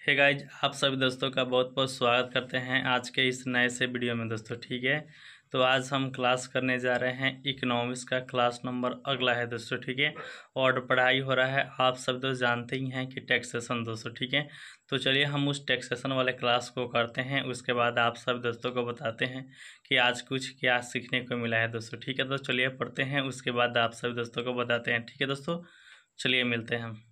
Hey guys, आप सभी दोस्तों का बहुत बहुत स्वागत करते हैं आज के इस नए से वीडियो में दोस्तों। ठीक है, तो आज हम क्लास करने जा रहे हैं इकोनॉमिक्स का क्लास नंबर अगला है दोस्तों। ठीक है, और पढ़ाई हो रहा है, आप सब दोस्त जानते ही हैं कि टैक्सेशन दोस्तों। ठीक है, तो चलिए हम उस टैक्सेशन वाले क्लास को करते हैं, उसके बाद आप सब दोस्तों को बताते हैं कि आज कुछ क्या सीखने को मिला है दोस्तों। ठीक है, तो चलिए पढ़ते हैं, उसके बाद आप सब दोस्तों को बताते हैं। ठीक है दोस्तों, चलिए मिलते हैं हम।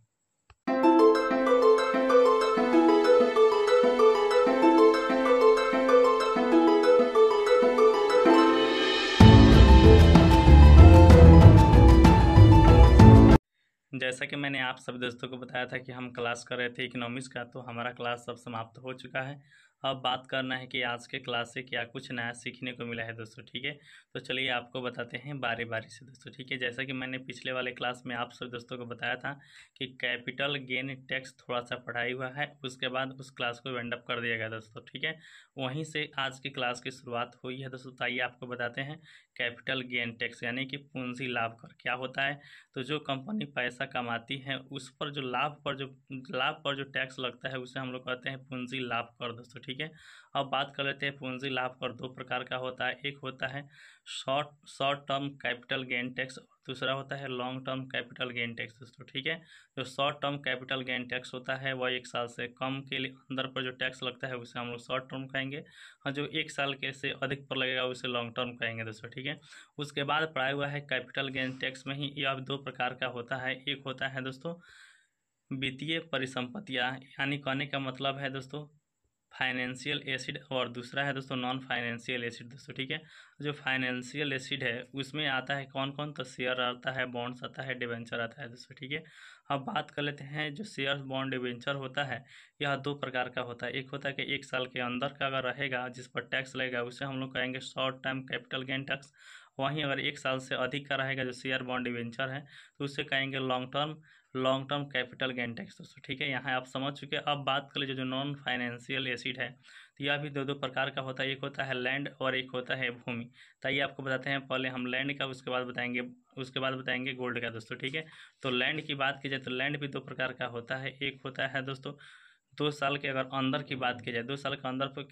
जैसा कि मैंने आप सभी दोस्तों को बताया था कि हम क्लास कर रहे थे इकोनॉमिक्स का, तो हमारा क्लास अब समाप्त हो चुका है। अब बात करना है कि आज के क्लास से क्या कुछ नया सीखने को मिला है दोस्तों। ठीक है, तो चलिए आपको बताते हैं बारी बारी से दोस्तों। ठीक है, जैसा कि मैंने पिछले वाले क्लास में आप सभी दोस्तों को बताया था कि कैपिटल गेन टैक्स थोड़ा सा पढ़ाई हुआ है, उसके बाद उस क्लास को वेंड अप कर दिया गया दोस्तों। ठीक है, वहीं से आज की क्लास की शुरुआत हुई है दोस्तों। तो आइए आपको बताते हैं कैपिटल गेन टैक्स यानी कि पूंजी लाभ कर क्या होता है। तो जो कंपनी पैसा कमाती है उस पर जो लाभ पर जो टैक्स लगता है उसे हम लोग कहते हैं पूंजी लाभ कर दोस्तों। ठीक है, अब बात कर लेते हैं पूंजी लाभ कर दो प्रकार का होता है। एक होता है short term capital gain tax, दूसरा होता है long term capital gain tax दोस्तों। ठीक है, जो short term capital gain tax होता है वह 1 साल से कम के लिए अंदर पर जो टैक्स लगता है उसे हम लोग शॉर्ट टर्म कहेंगे, और जो 1 साल के से अधिक पर लगेगा उसे लॉन्ग टर्म कहेंगे दोस्तों। ठीक है, उसके बाद पढ़ाया हुआ है कैपिटल गेन टैक्स में ही यह 2 प्रकार का होता है। एक होता है दोस्तों वित्तीय परिसंपत्तियां, यानी कहने का मतलब है दोस्तों फाइनेंशियल एसिड, और दूसरा है दोस्तों नॉन फाइनेंशियल एसिड दोस्तों। ठीक है, जो फाइनेंशियल एसिड है उसमें आता है कौन कौन, तो शेयर आता है, बॉन्ड्स आता है, डिबेंचर आता है दोस्तों। ठीक है, अब बात कर लेते हैं जो शेयर बॉन्ड डिबेंचर होता है यह 2 प्रकार का होता है। एक होता है कि 1 साल के अंदर का अगर रहेगा जिस पर टैक्स लगेगा उसे हम लोग कहेंगे short term capital gain tax. वहीं अगर 1 साल से अधिक का रहेगा जो शेयर बॉन्ड डिबेंचर है तो उसे कहेंगे long term capital gain tax दोस्तों। ठीक है, यहाँ आप समझ चुके हैं। अब बात कर लीजिए जो नॉन फाइनेंशियल एसिड है, तो यह भी 2 प्रकार का होता है। एक होता है लैंड और एक होता है भूमि। तो आइए आपको बताते हैं, पहले हम लैंड का, उसके बाद बताएंगे गोल्ड का दोस्तों। ठीक है, तो लैंड की बात की जाए तो लैंड भी 2 प्रकार का होता है। एक होता है दोस्तों 2 साल के अगर अंदर की बात की जाए, 2 साल के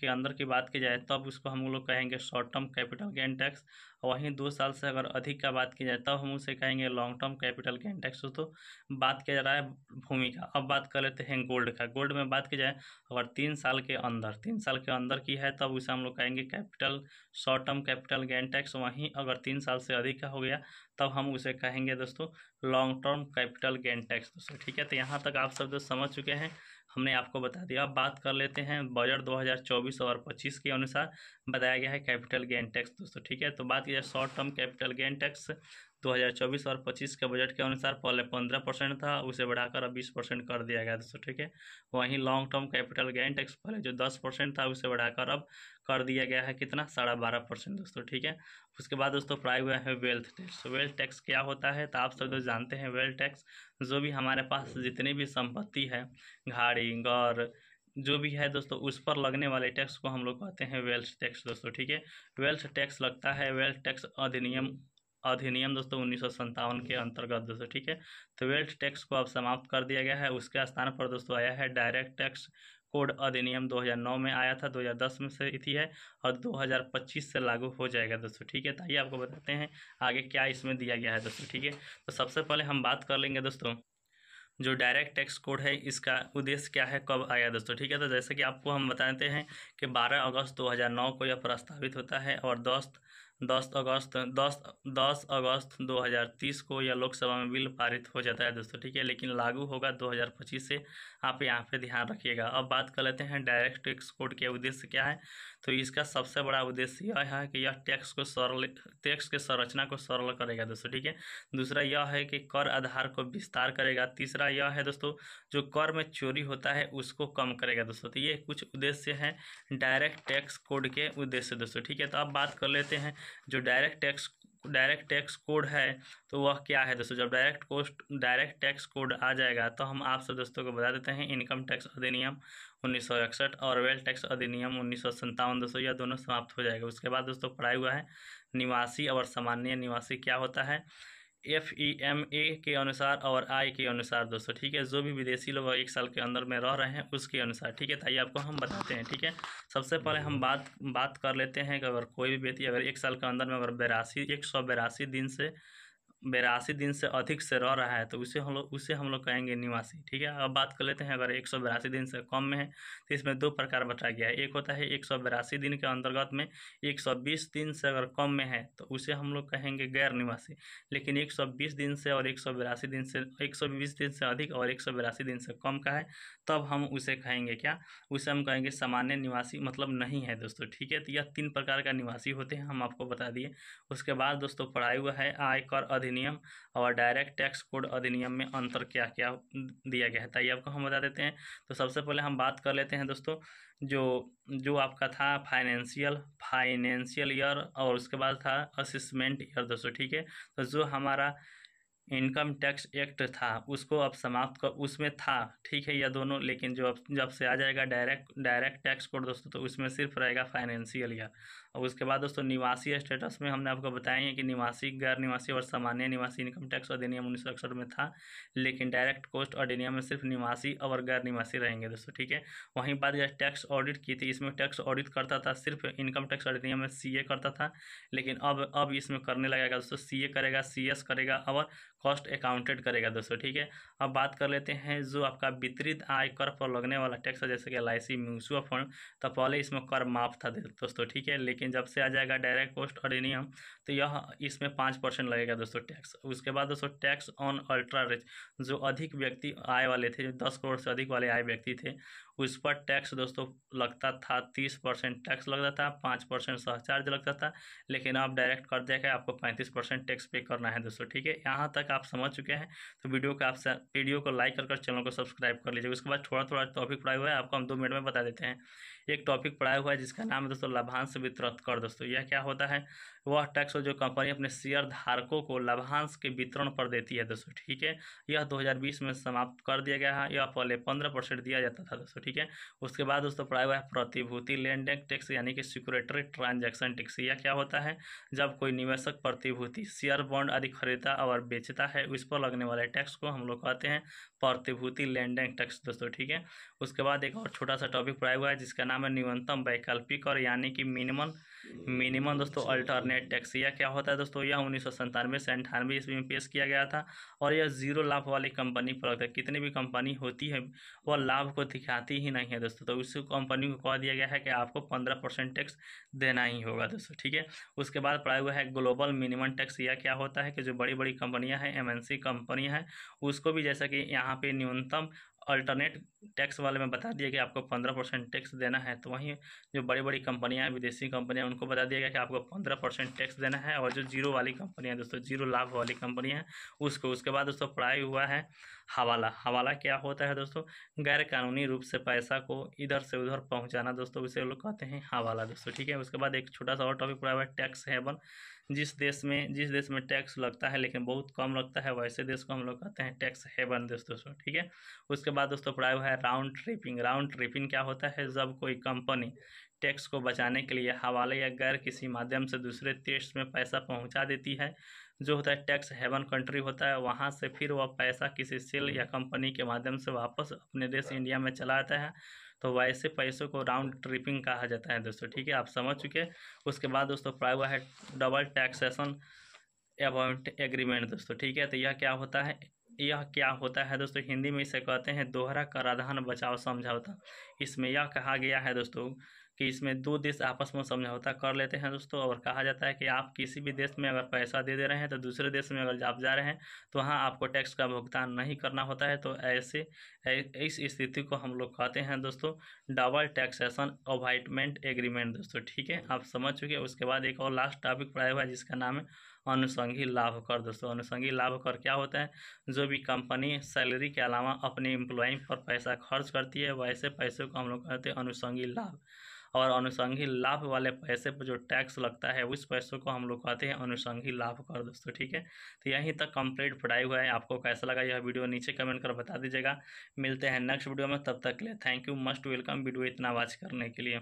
अंदर की बात की जाए तब उसको हम लोग कहेंगे short term capital gain tax. वहीं 2 साल से अगर अधिक का बात की जाए तब हम उसे कहेंगे long term capital gain tax. तो बात किया जा रहा है भूमि का। अब बात कर लेते हैं गोल्ड का। गोल्ड में बात की जाए अगर 3 साल के अंदर की है तब उसे हम लोग कहेंगे short term capital gain tax. वहीं अगर 3 साल से अधिक का हो गया तब हम उसे कहेंगे दोस्तों long term capital gain tax दोस्तों। ठीक है, तो यहाँ तक आप सब दोस्त समझ चुके हैं, हमने आपको बता दिया। अब बात कर लेते हैं बजट 2024 और 25 के अनुसार बताया गया है कैपिटल गेन टैक्स दोस्तों। ठीक है, तो बात की जाए short term capital gain tax 2024 और 25 के बजट के अनुसार पहले 15% था, उसे बढ़ाकर अब 20% कर दिया गया दोस्तों। ठीक है, वहीं long term capital gain tax पहले जो 10% था उसे बढ़ाकर अब कर दिया गया है कितना, 12.5% दोस्तों। ठीक है, उसके बाद दोस्तों पढ़ाई हुआ है वेल्थ टैक्स। वेल्थ टैक्स क्या होता है, तो आप सब दोस्त जानते हैं वेल्थ टैक्स जो भी हमारे पास जितनी भी संपत्ति है, गाड़ी घर जो भी है दोस्तों, उस पर लगने वाले टैक्स को हम लोग कहते हैं वेल्थ टैक्स दोस्तों। ठीक है, वेल्थ टैक्स लगता है वेल्थ टैक्स अधिनियम दोस्तों 1957 के अंतर्गत दोस्तों। ठीक है, तो वेल्थ टैक्स को अब समाप्त कर दिया गया है, उसके स्थान पर दोस्तों आया है डायरेक्ट टैक्स कोड अधिनियम 2009 में आया था, 2010 में से थी है, और 2025 से लागू हो जाएगा दोस्तों। ठीक है, तो आइए आपको बताते हैं आगे क्या इसमें दिया गया है दोस्तों। ठीक है, तो सबसे पहले हम बात कर लेंगे दोस्तों जो डायरेक्ट टैक्स कोड है इसका उद्देश्य क्या है, कब आया दोस्तों। ठीक है, तो जैसे कि आपको हम बताते हैं कि 12 अगस्त 2009 को यह प्रस्तावित होता है, और 10 अगस्त 2030 को यह लोकसभा में बिल पारित हो जाता है दोस्तों। ठीक है, लेकिन लागू होगा 2025 से, आप यहाँ पे ध्यान रखिएगा। अब बात कर लेते हैं डायरेक्ट टैक्स कोड के उद्देश्य क्या है। तो इसका सबसे बड़ा उद्देश्य यह है कि यह टैक्स के संरचना को सरल करेगा दोस्तों। ठीक है, दूसरा यह है कि कर आधार को विस्तार करेगा, तीसरा यह है दोस्तों जो कर में चोरी होता है उसको कम करेगा दोस्तों। तो ये कुछ उद्देश्य हैं डायरेक्ट टैक्स कोड के उद्देश्य दोस्तों। ठीक है, तो अब बात कर लेते हैं जो डायरेक्ट टैक्स कोड है तो वह क्या है दोस्तों। जब डायरेक्ट टैक्स कोड आ जाएगा तो हम आप सब दोस्तों को बता देते हैं इनकम टैक्स अधिनियम 1961 और वेल्थ टैक्स अधिनियम 1957 दोस्तों, यह दोनों समाप्त हो जाएगा। उसके बाद दोस्तों पढ़ाई हुआ है निवासी और सामान्य निवासी क्या होता है। FEMA के अनुसार और आय के अनुसार दोस्तों, ठीक है, जो भी विदेशी लोग 1 साल के अंदर में रह रहे हैं उसके अनुसार, ठीक है। तो आइए आपको हम बताते हैं, ठीक है। सबसे पहले हम बात कर लेते हैं कि अगर कोई भी व्यक्ति अगर 1 साल के अंदर में अगर 82 दिन से अधिक से रह रहा है तो उसे हम लोग कहेंगे निवासी, ठीक है। अब बात कर लेते हैं अगर 182 दिन से कम में है तो इसमें 2 प्रकार बताया गया है। एक होता है 182 दिन के अंतर्गत में 120 दिन से अगर कम में है तो उसे हम लोग कहेंगे गैर निवासी। लेकिन 120 दिन से और 182 दिन से 120 दिन से अधिक और 182 दिन से कम का है तब हम उसे कहेंगे क्या, उसे हम कहेंगे सामान्य निवासी, मतलब नहीं है दोस्तों, ठीक है। तो यह 3 प्रकार का निवासी होते हैं, हम आपको बता दिए। उसके बाद दोस्तों पढ़ाई हुआ है आयकर अधिनियम और डायरेक्ट टैक्स कोड अधिनियम में अंतर क्या क्या दिया गया है, ताकि आपको हम बता देते हैं। तो सबसे पहले हम बात कर लेते हैं दोस्तों जो आपका था फाइनेंशियल ईयर और उसके बाद था असेसमेंट ईयर दोस्तों, ठीक है। तो जो हमारा इनकम टैक्स एक्ट था उसको अब समाप्त कर, उसमें था, ठीक है, यह दोनों। लेकिन जब से आ जाएगा डायरेक्ट टैक्स कोड दोस्तों तो उसमें सिर्फ रहेगा फाइनेंशियल ईयर। और उसके बाद दोस्तों निवासी स्टेटस में हमने आपको बताया है कि निवासी, गैर निवासी और सामान्य निवासी इनकम टैक्स अधिनियम 1961 में था, लेकिन डायरेक्ट कोस्ट अधिनियम में सिर्फ निवासी और गैर निवासी रहेंगे दोस्तों, ठीक है। वहीं बात जब टैक्स ऑडिट की थी, इसमें टैक्स ऑडिट करता था सिर्फ इनकम टैक्स अधिनियम में CA करता था, लेकिन अब इसमें करने लगेगा दोस्तों, CA करेगा, CS करेगा और कॉस्ट अकाउंटेड करेगा दोस्तों, ठीक है। अब बात कर लेते हैं जो आपका वितरित आयकर पर लगने वाला टैक्स है, जैसे कि LIC म्यूचुअल फंड, तो पहले इसमें कर माफ था दोस्तों, ठीक है। लेकिन जब से आ जाएगा डायरेक्ट कोस्ट अधिनियम तो यह इसमें 5% लगेगा दोस्तों टैक्स। उसके बाद दोस्तों टैक्स ऑन अल्ट्रा रिच, जो अधिक व्यक्ति आय वाले थे, जो 10 करोड़ से अधिक वाले आय व्यक्ति थे, उस पर टैक्स दोस्तों लगता था, 30% टैक्स लगता था, 5% सरचार्ज लगता था। लेकिन अब डायरेक्ट कर दिया है आपको 35% टैक्स पे करना है दोस्तों, ठीक है। यहाँ तक आप समझ चुके हैं तो वीडियो को लाइक कर चैनल को सब्सक्राइब कर लीजिए। उसके बाद थोड़ा टॉपिक पढ़ाया हुआ है, आपको हम 2 मिनट में बता देते हैं। एक टॉपिक पढ़ाया हुआ है जिसका नाम है दोस्तों लाभांश वितरण कर दोस्तों। यह क्या होता है, वह टैक्स जो कंपनी अपने शेयर धारकों को लाभांश के वितरण पर देती है दोस्तों, ठीक है। यह 2020 में समाप्त कर दिया गया है, यह पहले 15% दिया जाता था दोस्तों, ठीक है। उसके बाद दोस्तों पढ़ाया हुआ है प्रतिभूति लेनदेन टैक्स यानी कि सिक्योरिटी ट्रांजैक्शन टैक्स। यह क्या होता है, जब कोई निवेशक प्रतिभूति शेयर बॉन्ड आदि खरीदता और बेचता है उस पर लगने वाले टैक्स को हम लोग कहते हैं प्रतिभूति लेनदेन टैक्स दोस्तों, ठीक है। उसके बाद एक और छोटा सा टॉपिक पढ़ाया हुआ है जिसका नाम है न्यूनतम वैकल्पिक और यानी कि मिनिमम दोस्तों अल्टरनेट टैक्स। यह क्या होता है दोस्तों, यह 1997 से 98 ईस्वी में पेश किया गया था और यह 0 लाभ वाली कंपनी पर लगता है। कितनी भी कंपनी होती है वह लाभ को दिखाती ही नहीं है दोस्तों, तो उस कंपनी को कह दिया गया है कि आपको 15% टैक्स देना ही होगा दोस्तों, ठीक है। उसके बाद पढ़ाया हुआ है ग्लोबल मिनिमम टैक्स। यह क्या होता है कि जो बड़ी बड़ी कंपनियां हैं, MNC कंपनियां हैं, उसको भी जैसा कि यहाँ पे न्यूनतम अल्टरनेट टैक्स वाले में बता दिया कि आपको 15% टैक्स देना है, तो वहीं जो बड़ी बड़ी कंपनियां, विदेशी कंपनियां, उनको बता दिया गया कि आपको 15% टैक्स देना है। और जो 0 वाली कंपनियां दोस्तों, 0 लाभ वाली कंपनियां हैं उसको। उसके बाद दोस्तों पढ़ाई हुआ है हवाला क्या होता है दोस्तों, गैर कानूनी रूप से पैसा को इधर से उधर पहुंचाना दोस्तों, उसे लोग कहते हैं हवाला दोस्तों, ठीक है। उसके बाद एक छोटा सा और टॉपिक पढ़ा हुआ है टैक्स हेवन। जिस देश में टैक्स लगता है लेकिन बहुत कम लगता है, वैसे देश को हम लोग कहते हैं टैक्स हेवन दोस्तों, ठीक है। उसके बाद दोस्तों पढ़ाया हुआ है राउंड ट्रिपिंग क्या होता है, जब कोई कंपनी टैक्स को बचाने के लिए हवाले या गैर किसी माध्यम से दूसरे देश में पैसा पहुंचा देती है, जो होता है टैक्स हेवन कंट्री होता है, वहां से फिर वह पैसा किसी सेल या कंपनी के माध्यम से वापस अपने देश इंडिया में चला आता है, तो वैसे पैसों को राउंड ट्रिपिंग कहा जाता है दोस्तों, ठीक है। आप समझ चुके हैं। उसके बाद दोस्तों पढ़ाया हुआ है डबल टैक्सेशन अवॉइड एग्रीमेंट दोस्तों, ठीक है। तो यह क्या होता है दोस्तों, हिंदी में इसे कहते हैं दोहरा कराधान बचाव समझौता। इसमें यह कहा गया है दोस्तों कि इसमें 2 देश आपस में समझौता कर लेते हैं दोस्तों, और कहा जाता है कि आप किसी भी देश में अगर पैसा दे रहे हैं तो दूसरे देश में अगर आप जा रहे हैं तो वहाँ आपको टैक्स का भुगतान नहीं करना होता है। तो इस स्थिति को हम लोग कहते हैं दोस्तों डबल टैक्सेशन अवॉइडमेंट एग्रीमेंट दोस्तों, ठीक है। आप समझ चुके हैं। उसके बाद एक और लास्ट टॉपिक पढ़ाया हुआ है जिसका नाम है अनुषंगी लाभ कर दोस्तों। अनुषंगी लाभ कर क्या होता है, जो भी कंपनी सैलरी के अलावा अपने एम्प्लॉय पर पैसा खर्च करती है वैसे पैसे को हम लोग कहते हैं अनुषंगी लाभ, और अनुषंगी लाभ वाले पैसे पर जो टैक्स लगता है उस पैसों को हम लोग कहते हैं अनुषंगी लाभ कर दोस्तों, ठीक है। तो यहीं तक कंप्लीट पढ़ाई हुआ है। आपको कैसा लगा यह वीडियो नीचे कमेंट कर बता दीजिएगा। मिलते हैं नेक्स्ट वीडियो में, तब तक के लिए thank you, must welcome video इतना वॉच करने के लिए।